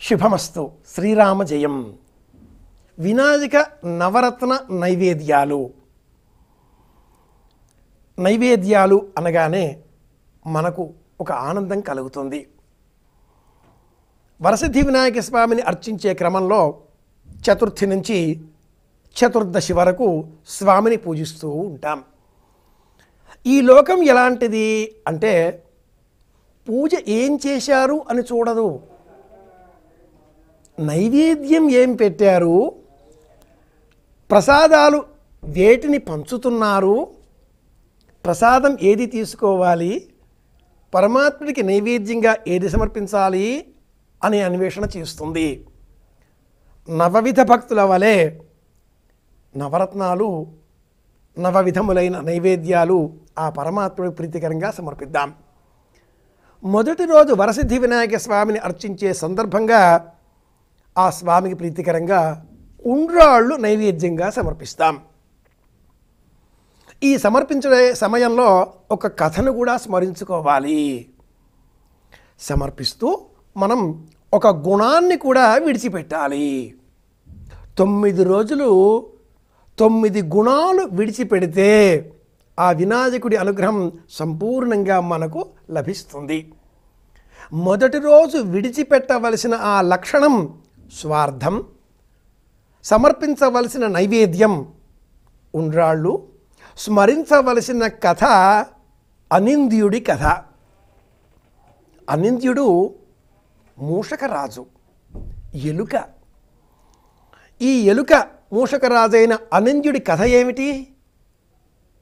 శుభమస్తు. శ్రీరామ జయం. వినాయక నవరత్న నైవేద్యాలు. నైవేద్యాలు అనగానే మనకు ఒక ఆనందం కలుగుతుంది. వరసిద్ధి వినాయక స్వామిని అర్చించే క్రమంలో చతుర్థి నుంచి చతుర్దశి వరకు స్వామిని పూజిస్తూ ఉంటాం. ఈ లోకం ఎలాంటిది అంటే పూజ ఏం చేశారు అని చూడదు, నైవేద్యం ఏం పెట్టారు, ప్రసాదాలు వేటిని పంచుతున్నారు, ప్రసాదం ఏది తీసుకోవాలి, పరమాత్ముడికి నైవేద్యంగా ఏది సమర్పించాలి అనే అన్వేషణ చేస్తుంది. నవవిధ భక్తుల వలె నవరత్నాలు, నవవిధములైన నైవేద్యాలు ఆ పరమాత్ముడికి ప్రీతికరంగా సమర్పిద్దాం. మొదటి రోజు వరసిద్ధి వినాయక స్వామిని అర్చించే సందర్భంగా ఆ స్వామికి ప్రీతికరంగా ఉండ్రాళ్ళు నైవేద్యంగా సమర్పిస్తాం. ఈ సమర్పించే సమయంలో ఒక కథను కూడా స్మరించుకోవాలి. సమర్పిస్తూ మనం ఒక గుణాన్ని కూడా విడిచిపెట్టాలి. 9 రోజులు 9 గుణాలు విడిచిపెడితే ఆ వినాయకుడి అనుగ్రహం సంపూర్ణంగా మనకు లభిస్తుంది. మొదటి రోజు విడిచిపెట్టవలసిన ఆ లక్షణం స్వార్థం, సమర్పించవలసిన నైవేద్యం ఉండ్రాళ్ళు, స్మరించవలసిన కథ అనింద్యుడి కథ. అనింద్యుడు మూషకరాజు, ఎలుక. ఈ ఎలుక మూషకరాజైన అనింద్యుడి కథ ఏమిటి?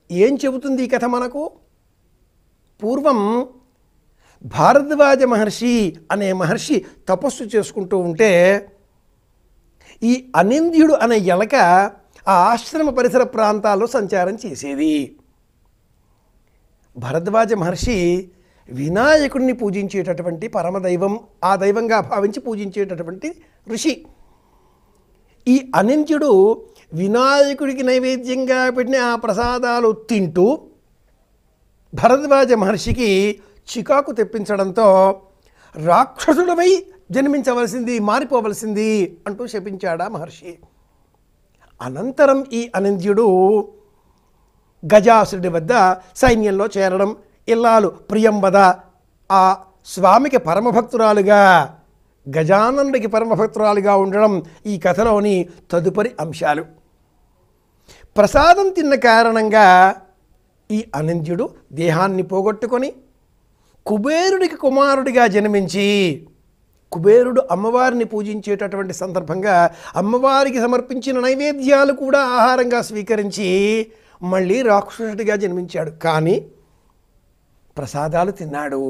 ఏం చెబుతుంది ఈ కథ మనకు? పూర్వం భారద్వాజ మహర్షి అనే మహర్షి తపస్సు చేసుకుంటూ ఉంటే ఈ అనింద్యుడు అనే ఎలక ఆ ఆశ్రమ పరిసర ప్రాంతాల్లో సంచారం చేసేది. భరద్వాజ మహర్షి వినాయకుడిని పూజించేటటువంటి పరమదైవం, ఆ దైవంగా భావించి పూజించేటటువంటి ఋషి. ఈ అనింద్యుడు వినాయకుడికి నైవేద్యంగా పెట్టిన ఆ ప్రసాదాలు తింటూ భరద్వాజ మహర్షికి చికాకు తెప్పించడంతో రాక్షసుడమై జన్మించవలసింది, మారిపోవలసింది అంటూ శపించాడా మహర్షి. అనంతరం ఈ అనింద్యుడు గజాసురుడి వద్ద సైన్యంలో చేరడం, ఇల్లాలు ప్రియంవద ఆ స్వామికి పరమభక్తురాలుగా, గజాననుడికి పరమభక్తురాలుగా ఉండడం ఈ కథలోని తదుపరి అంశాలు. ప్రసాదం తిన్న కారణంగా ఈ అనింద్యుడు దేహాన్ని పోగొట్టుకొని కుబేరుడికి కుమారుడిగా జన్మించి, కుబేరుడు అమ్మవారిని పూజించేటటువంటి సందర్భంగా అమ్మవారికి సమర్పించిన నైవేద్యాలు కూడా ఆహారంగా స్వీకరించి మళ్ళీ రాక్షసుడిగా జన్మించాడు. కానీ ప్రసాదాలు తిన్నాడు.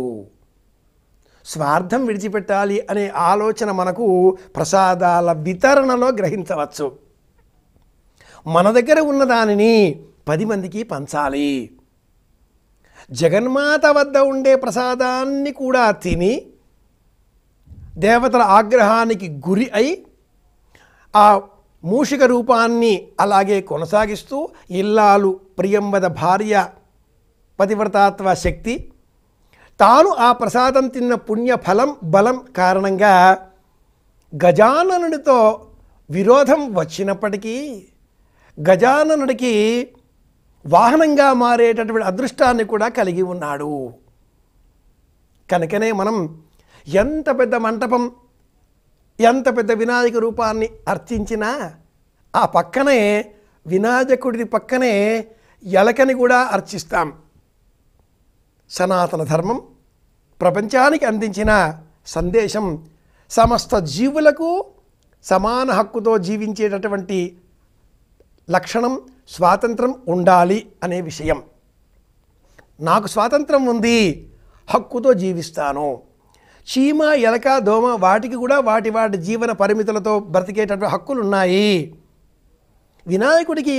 స్వార్థం విడిచిపెట్టాలి అనే ఆలోచన మనకు ప్రసాదాల వితరణలో గ్రహించవచ్చు. మన దగ్గర ఉన్న దానిని 10 మందికి పంచాలి. జగన్మాత వద్ద ఉండే ప్రసాదాన్ని కూడా తిని దేవతల ఆగ్రహానికి గురి అయి ఆ మూషిక రూపాన్ని అలాగే కొనసాగిస్తూ ఇల్లాలు ప్రియంవద భార్య పతివ్రతాత్వ శక్తి తాను ఆ ప్రసాదం తిన్న పుణ్యఫలం బలం కారణంగా గజాననుడితో విరోధం వచ్చినప్పటికీ గజాననుడికి వాహనంగా మారేటటువంటి అదృష్టాన్ని కూడా కలిగి ఉన్నాడు. కనుకనే మనం ఎంత పెద్ద మంటపం, ఎంత పెద్ద వినాయక రూపాన్ని అర్చించినా ఆ పక్కనే వినాయకుడి పక్కనే ఎలకని కూడా అర్చిస్తాం. సనాతన ధర్మం ప్రపంచానికి అందించిన సందేశం సమస్త జీవులకు సమాన హక్కుతో జీవించేటటువంటి లక్షణం, స్వాతంత్రం ఉండాలి అనే విషయం. నాకు స్వాతంత్రం ఉంది, హక్కుతో జీవిస్తాను. చీమ, ఎలక, దోమ వాటికి కూడా వాటి వాటి జీవన పరిమితులతో బ్రతికేటటువంటి హక్కులు ఉన్నాయి. వినాయకుడికి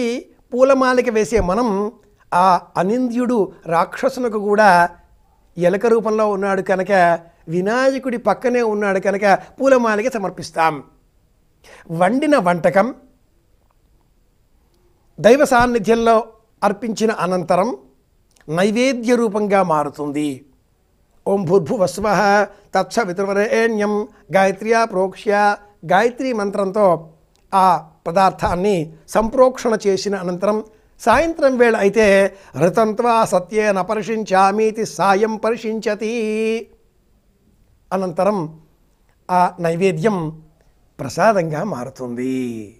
పూలమాలిక వేసే మనం ఆ అనింద్యుడు రాక్షసునికి కూడా ఎలక రూపంలో ఉన్నాడు కనుక, వినాయకుడి పక్కనే ఉన్నాడు కనుక పూలమాలిక సమర్పిస్తాం. వండిన వంటకం దైవ సాన్నిధ్యంలో అర్పించిన అనంతరం నైవేద్య రూపంగా మారుతుంది. ఓం భూర్భువస్వః తత్సవితుర్వరేణ్యం గాయత్ర్యా ప్రోక్ష్య గాయత్రీ మంత్రంతో ఆ పదార్థాన్ని సంప్రోక్షణ చేసిన అనంతరం సాయంత్రం వేళ అయితే ఋతంత్వా సత్యేన పరిషించామీతి సాయం పరిషించతి. అనంతరం ఆ నైవేద్యం ప్రసాదంగా మారుతుంది.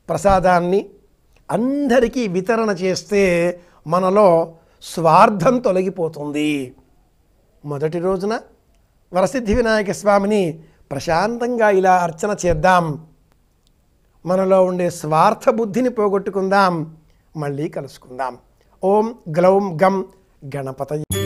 ప్రసాదాన్ని అందరికీ వితరణ చేస్తే మనలో స్వార్థం తొలగిపోతుంది. మొదటి రోజున వరసిద్ధి వినాయక స్వామిని ప్రశాంతంగా ఇలా అర్చన చేద్దాం. మనలో ఉండే స్వార్థ బుద్ధిని పోగొట్టుకుందాం. మళ్ళీ కలుసుకుందాం. ఓం గ్లౌం గం గణపతయే.